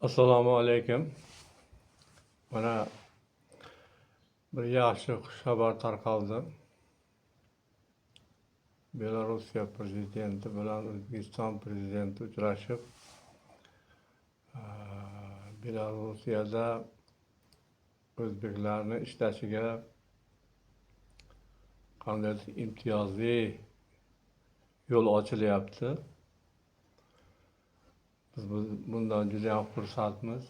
Assalomu alaykum. Mana bir yaxshi xushxabar tarqaldi. Belorussiya prezidenti bilan O'zbekiston prezidenti uchrashib, Belorussiyada o'zbeklarni ishlashiga qandaydir imtiyozli yo'l ochilyapti. Biz bundan juda ham xursandmiz.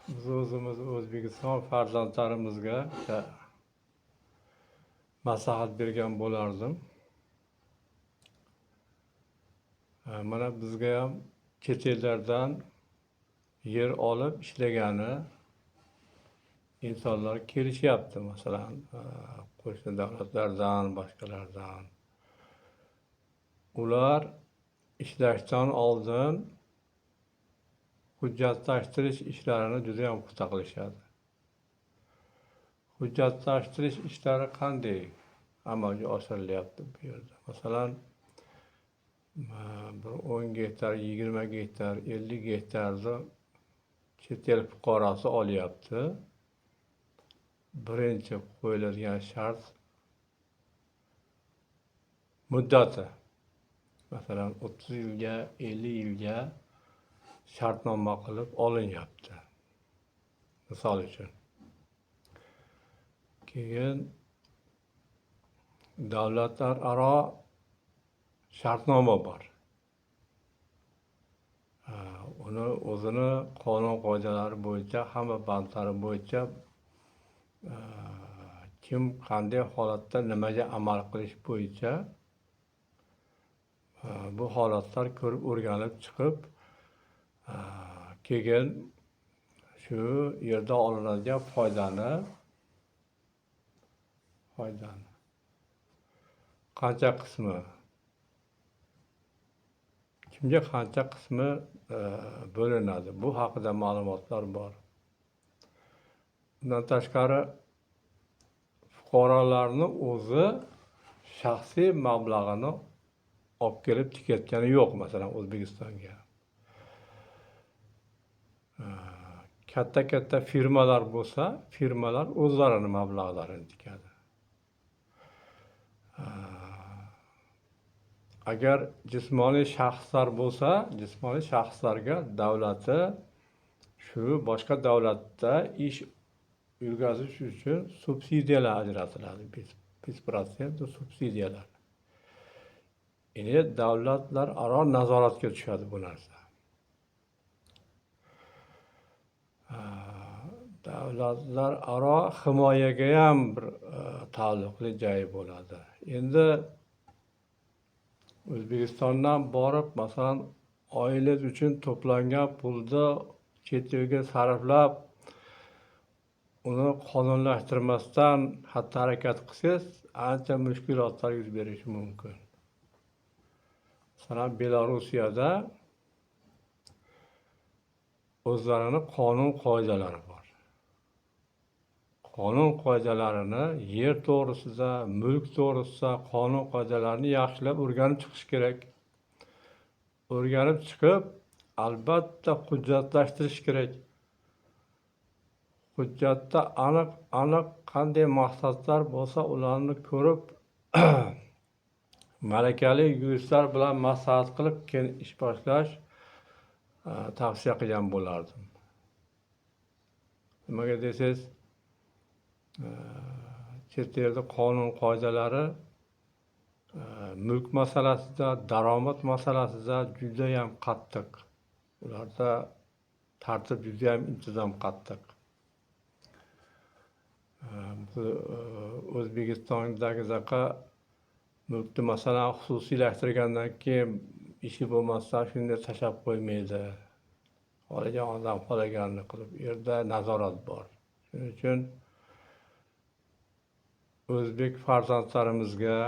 Biz o'zimiz O'zbekiston farzandlarimizga maslahat bergan bo'lardim. Mana bizga ham chet ellardan yer olib ishlagani insonlar kelishyapti, masalan, qo'shni davlatlardan, boshqalardan. Ular ishlashdan oldin hujjatlashtirish ishlarini juda ham puxta qilishadi. Hujjatlashtirish ishlari qanday amalga oshirilyapti bu yerda? Masalan, bir 10 gektar, 20 gektar, 50 gektarni chet el fuqarosi olyapti. Birinchi qo'yiladigan shart muddati. Masalan, 30 yilga, 50 yilga shartnoma qilib olinyapti. Misol uchun. Keyin davlatlararo shartnoma bor. Uni o'zini qonun qoidalari bo'yicha, hamma bandlari bo'yicha kim qanday holatda nimaga amal qilish bo'yicha bu holatlar ko'rib o'rganib chiqib, keyin shu yerda olinadigan foydani qancha qismi, kimga qancha qismi bo'linadi. Bu haqida ma'lumotlar bor. Bundan tashqari fuqarolarni o'zi shaxsiy mablag'ini olib kelib tikayotgani yo'q, masalan, O'zbekistonga. Katta firmalar bo'lsa, firmalar o'zlarini mablag'larini tikadi. Agar jismoniy shaxslar bo'lsa, jismoniy shaxslarga davlati shu boshqa davlatda ish yurgizish uchun subsidiyalar ajratiladi. 5% subsidiyalar. Endi davlatlararo nazoratga tushadi bu narsa. Davlatlararo himoyaga ham bir taalluqli joyi bo'ladi. Endi O'zbekistondan borib, masalan, oilangiz uchun to'plangan pulni chet elga sarflab, uni qonunlashtirmasdan xatti-harakat qilsangiz, ancha mushkulotlar yuz berishi mumkin. Masalan, Belorussiyada o'zlarining qonun qoidalari bor. Qonun qoidalarini yer to'g'risida, mulk to'g'risida qonun qoidalarini yaxshilab o'rganib chiqish kerak. O'rganib chiqib, albatta hujjatlashtirish kerak. Hujjatda aniq qanday maqsadlar bo'lsa, ularni ko'rib malakali yuristlar bilan maslahat qilib, keyin ish boshlash tavsiya qilgan bo'lardim. Nimaga desangiz, chet elda qonun qoidalari mulk masalasida, daromad masalasida juda ham qattiq. Ularda tartib juda ham intizom qattiq. O'zbekistondagi mulkni masalan xususiylashtirgandan keyin ishi bo'lmasdan shunday tashlab qo'ymaydi. Xohlagan odam xohlaganini qilib, u yerda nazorat bor. Shuning uchun o'zbek farzandlarimizga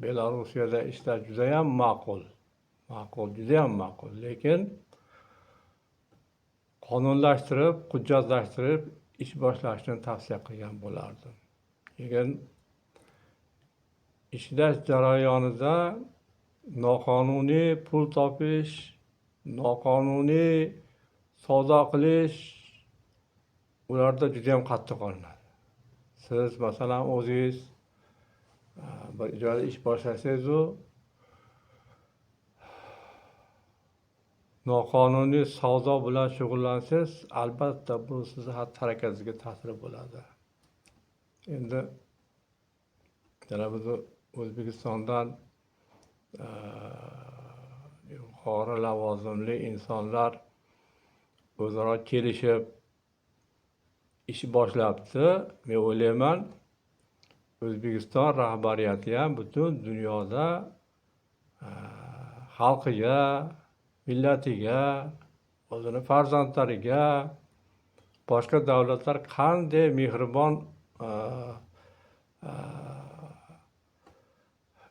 Belorussiyada ishlash juda ham ma'qul, juda ham ma'qul. Lekin qonunlashtirib, hujjatlashtirib ish boshlashni tavsiya qilgan bo'lardim. Keyin ishlash jarayonida noqonuniy pul topish, noqonuniy savdo qilish ularda juda ham qattiq olinadi. Siz masalan o'zingiz bir joyda ish boshlasangiz-u, noqonuniy savdo bilan shug'ullansangiz, albatta bu sizni xatti-harakatingizga ta'sir bo'ladi. Endi yana biz O'zbekistondan yuqori lavozimli insonlar o'zaro kelishib ish boshlabdi. Men o'ylayman, O'zbekiston rahbariyati ham butun dunyoda xalqiga, millatiga, o'zini farzandlariga boshqa davlatlar qanday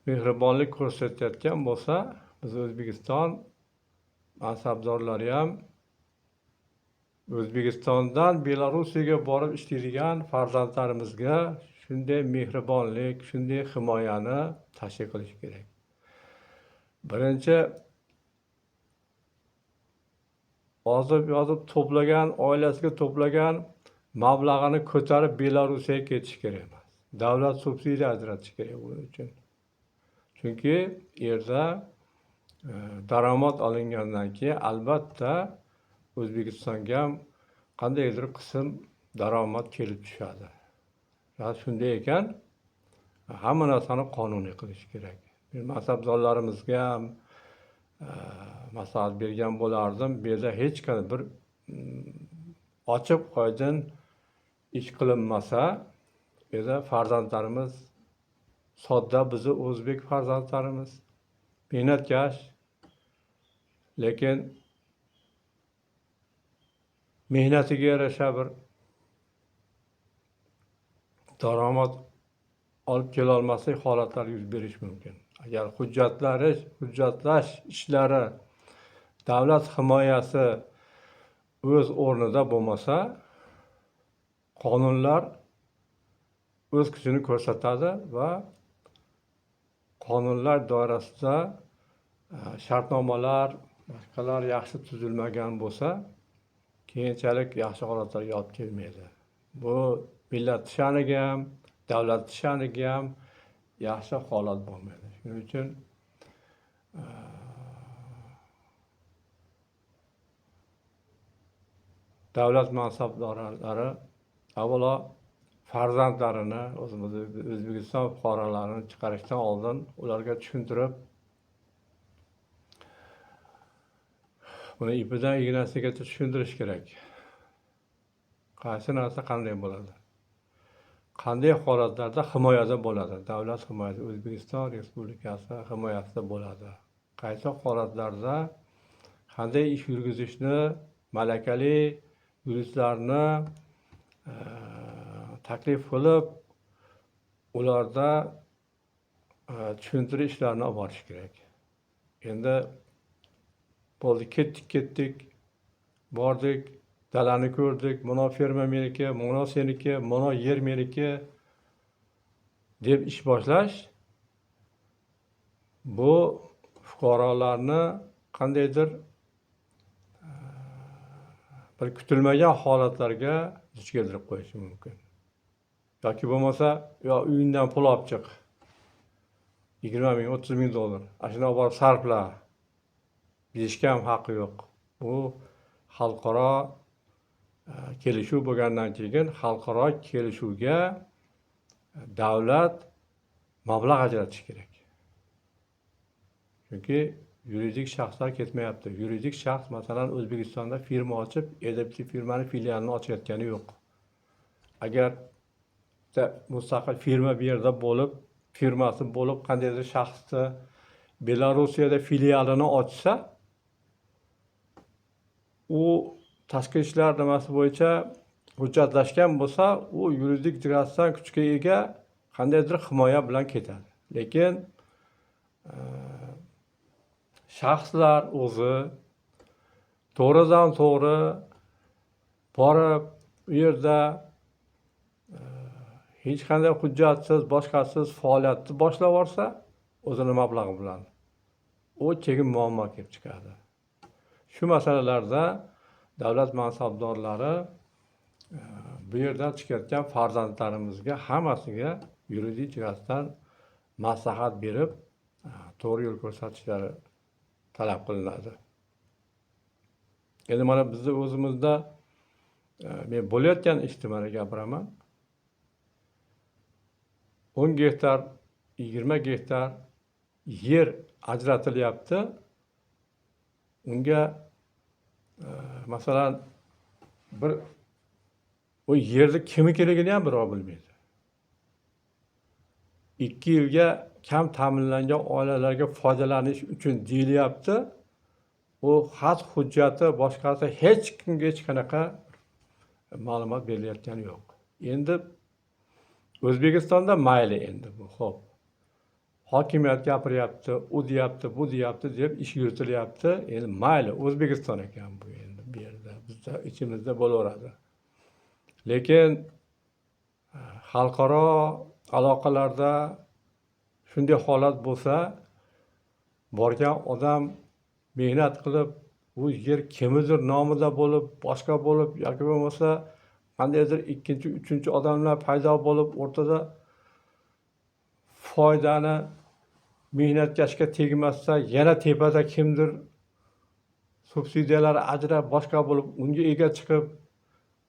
mehribonlik ko'rsatayotgan bo'lsa, biz O'zbekiston mansabdorlari ham O'zbekistondan Belorussiyaga borib ishlaydigan farzandlarimizga shunday mehribonlik, shunday himoyani tashkil qilish kerak. Birinchi yozib to'plagan, oilasiga to'plagan mablag'ini ko'tarib Belorussiyaga ketish kerak emas. Davlat subsidiya ajratish kerak buning uchun. Chunki yerda daromad olingandan keyin albatta O'zbekistonga ham qandaydir qism daromad kelib tushadi. Shunday ekan, hamma narsani qonuniy qilish kerak. Men mansabdorlarimizga ham maslahat bergan bo'lardim. Bu yerda hech qanday bir ochiq oydin ish qilinmasa, bu yerda farzandlarimiz sodda, bizni o'zbek farzandlarimiz mehnatkash, lekin mehnatiga yarasha bir daromad olib kela olmasak holatlar yuz berishi mumkin. Agar hujjatlash ishlari, davlat himoyasi o'z o'rnida bo'lmasa, qonunlar o'z kuchini ko'rsatadi va qonunlar doirasida shartnomalar, boshqalar yaxshi tuzilmagan bo'lsa, keyinchalik yaxshi holatlarga olib kelmaydi. Bu millat sha'niga ham, davlat sha'niga ham yaxshi holat bo'lmaydi. Shuning uchun davlat mansabdorlari avvalo farzandlarini, O'zbekiston fuqarolarini chiqarishdan oldin ularga tushuntirib, buni ipidan ignasigacha tushuntirish kerak. Qaysi narsa qanday bo'ladi? Qanday holatlarda himoyada bo'ladi? Davlat himoyasi, O'zbekiston Respublikasi himoyasida bo'ladi. Qaysi holatlarda qanday ish yurgizishni, malakali yuristlarni taklif qilib, ularda tushuntirish ishlarini olib borish kerak. Endi bo'ldi, ketdik, bordik, dalani ko'rdik, mana ferma meniki, mana seniki, mana yer meniki deb ish boshlash, bu fuqarolarni qandaydir bir kutilmagan holatlarga duch keltirib qo'yishi mumkin. Yoki bo'lmasa, uyingdan pul olib chiq, 20 ming, 30 ming dollar, ashuna borib sarfla, deyishga ham haqqi yo'q. Bu xalqaro kelishuv bo'lgandan keyin xalqaro kelishuvga davlat mablag' ajratishi kerak. Chunki yuridik shaxslar ketmayapti. Yuridik shaxs masalan O'zbekistonda firma ochib, bitta firmani filialini ochayotgani yo'q. Agar mustaqil firma bu yerda bo'lib, firmasi bo'lib, qandaydir shaxsni Belarusiyada filialini ochsa, u tashqi ishlar nimasi bo'yicha hujjatlashgan bo'lsa, u yuridik jihatdan kuchga ega qandaydir himoya bilan ketadi. Lekin shaxslar o'zi to'g'ridan to'g'ri borib, u yerda hech qanday hujjatsiz, boshqasiz faoliyatni boshlab olsa, o'zini mablag'i bilan o chegim muammo kelib chiqadi. Shu masalalarda davlat mansabdorlari bu yerdan chiqayotgan farzandlarimizga hammasiga yuridik jihatdan maslahat berib, to'g'ri yo'l ko'rsatishlari talab qilinadi. Endi mana bizni o'zimizda men bo'layotgan ishtimani gapiraman. 10 gektar, 20 gektar yer ajratilyapti. Unga masalan bir o yerni kimnikiligini ham birov bilmaydi. 2 yilga kam ta'minlangan oilalarga foydalanish uchun deyilyapti. O xat hujjati boshqasi hech kimga hech qanaqa ma'lumot berilayotgani yo'q. Endi O'zbekistonda mayli endi bu xo'p. Hokimiyat gapiryapti, u deyapti, bu deyapti deb ish yuritilyapti. Endi mayli O'zbekiston ekan bu endi bu yerda bizda ichimizda bo'laveradi. Lekin xalqaro aloqalarda shunday holat bo'lsa, borgan odam mehnat qilib, bu yer kimnidir nomida bo'lib, boshqa bo'lib yoki bo'lmasa qandaydir ikkinchi, uchinchi odamlar paydo bo'lib, o'rtada foydani mehnatkashga tegmasa, yana tepada kimdir subsidiyalar ajrab boshqa bo'lib, unga ega chiqib,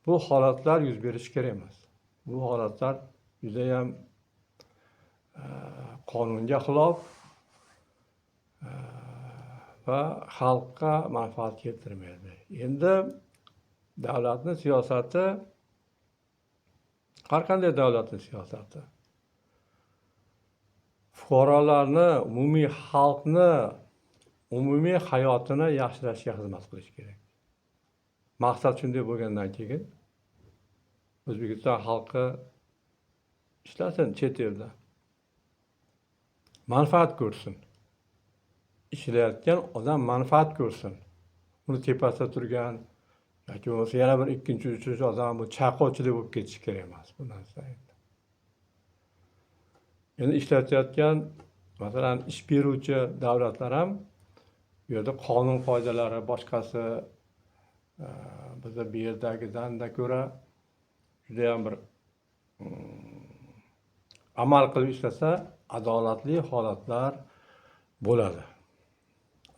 bu holatlar yuz berishi kerak emas. Bu holatlar juda ham qonunga xilof va xalqqa manfaat keltirmaydi. Endi davlatning siyosati, har qanday davlatning siyosati fuqarolarni, umumiy xalqni, umumiy hayotini yaxshilashga xizmat qilish kerak. Maqsad shunday bo'lgandan keyin O'zbekiston xalqi ishlasin chet elda. Manfaat ko'rsin. Ishlayotgan odam manfaat ko'rsin. Uni tepasida turgan yoki bo'lmasa yana bir ikkinchi, uchinchi odam bu chaqovchilik bo'lib ketishi kerak emas bu narsa. Endi ishlatayotgan masalan ish beruvchi davlatlar ham bu yerda qonun qoidalari boshqasi bizda bu yerdagidan ko'ra juda ham bir amal qilib ishlasa adolatli holatlar bo'ladi.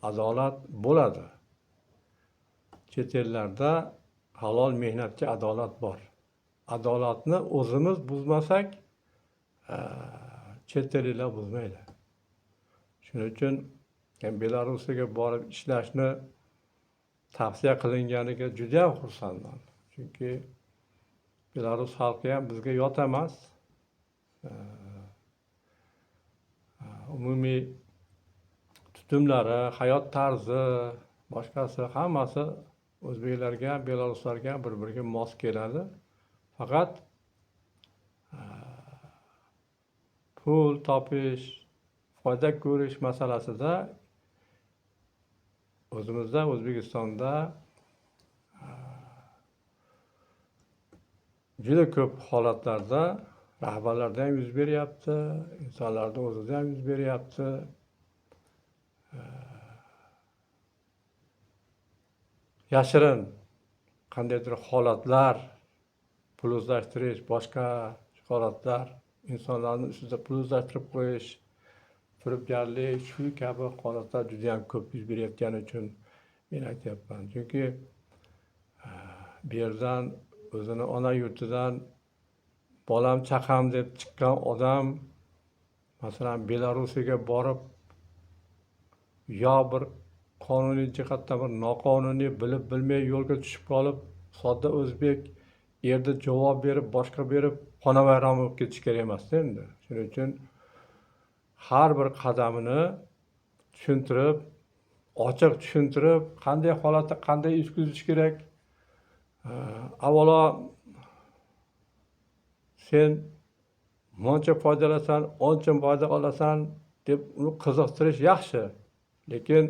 Adolat bo'ladi. Chet ellarda halol mehnatga adolat bor. Adolatni o'zimiz buzmasak, chet elliklar buzmaydi. Shuning uchun Belarusga borib ishlashni tavsiya qilinganiga juda ham xursandman. Chunki Belarus xalqi ham bizga yot emas. Umumiy tutumlari, hayot tarzi, boshqasi hammasi o'zbeklarga, belaruslarga bir-biriga mos keladi. Faqat pul topish, foyda ko'rish masalasida o'zimizda O'zbekistonda juda ko'p holatlarda rahbarlarda ham yuz beryapti, insonlarda o'zida ham yuz beryapti. Yashirin qandaydir holatlar, pul o'zlashtirish, boshqa holatlar, insonlarni ustida pul o'zlashtirib qo'yish, firibgarlik, shu kabi holatlar juda ham ko'p yuz berayotgani uchun men aytyapman. Chunki bu yerdan o'zini ona yurtidan bolam chaqam deb chiqqan odam masalan Belarusga borib yo bir qonuniy jihatdan bir noqonuniy bilib bilmay yo'lga tushib qolib, sodda o'zbek yerda javob berib, boshqa berib, xonavayron bo'lib ketish kerak emas endi. Shuning uchun har bir qadamini tushuntirib, ochiq tushuntirib, qanday holatda qanday ish tuzish kerak. Avvalo sen moncha foydalasan, oncha foyda olasan deb uni qiziqtirish yaxshi. Lekin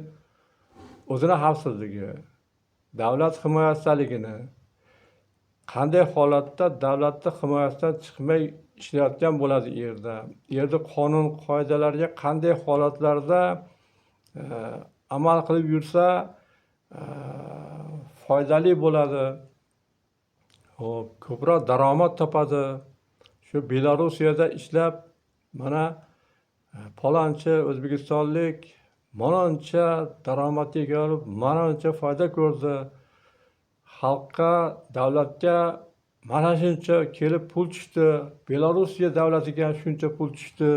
o'zini xavfsizligi, davlat himoyachiligini, qanday holatda davlatning himoyasidan chiqmay ishlayotgan bo'ladi yerda. Yerda qonun qoidalariga qanday holatlarda amal qilib yursa foydali bo'ladi. Hop, ko'proq daromad topadi. Shu Belarusiyada ishlab, mana palonchi o'zbekistonlik manoncha daromadga ega bo'lib, manoncha foyda ko'rdi. Xalqqa, davlatga mana shuncha kelib pul tushdi. Belorussiya davlatiga ham shuncha pul tushdi.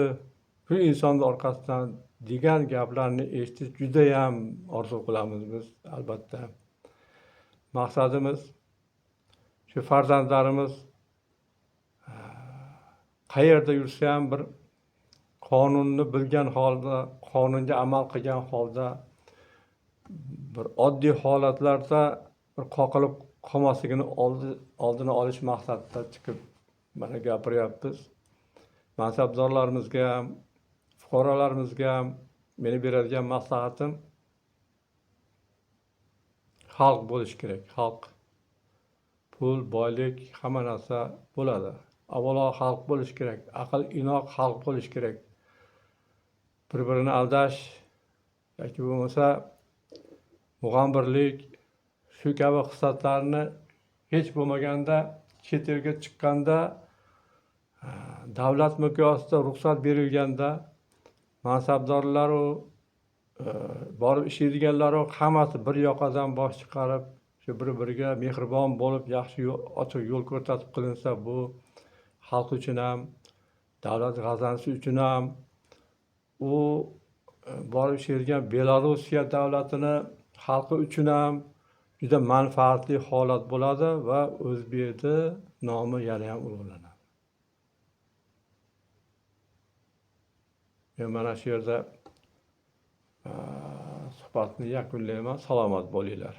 Shu insonni orqasidan degan gaplarni eshitish judayam orzu qilamiz biz, albatta. Maqsadimiz shu farzandlarimiz qayerda yursa ham bir qonunni bilgan holda, qonunga amal qilgan holda, bir oddiy holatlarda bir qoqilib qolmasligini oldini olish maqsadida chiqib mana gapiryapmiz. Mansabdorlarimizga ham, fuqarolarimizga ham meni beradigan maslahatim xalq bo'lish kerak. Xalq, pul, boylik, hamma narsa bo'ladi. Avvalo xalq bo'lish kerak. Aql, inoq xalq bo'lish kerak. Bir-birini aldash yoki bo'lmasa mug'ambirlik, shu kabi xislatlarni hech bo'lmaganda chet elga chiqqanda, davlat miqyosida ruxsat berilganda, mansabdorlaru borib ishlaydiganlaru hammasi bir yoqadan bosh chiqarib, shu bir-biriga mehribon bo'lib, yaxshi ochiq yo'l ko'rsatib qilinsa, bu xalq uchun ham, davlat g'aznasi uchun ham, u borib ishlaydigan Belorussiya davlatini xalqi uchun ham juda manfaatli holat bo'ladi va O'zbekni nomi yana ham ulug'lanadi. Men mana shu yerda suhbatni yakunlayman. Salomat bo'linglar.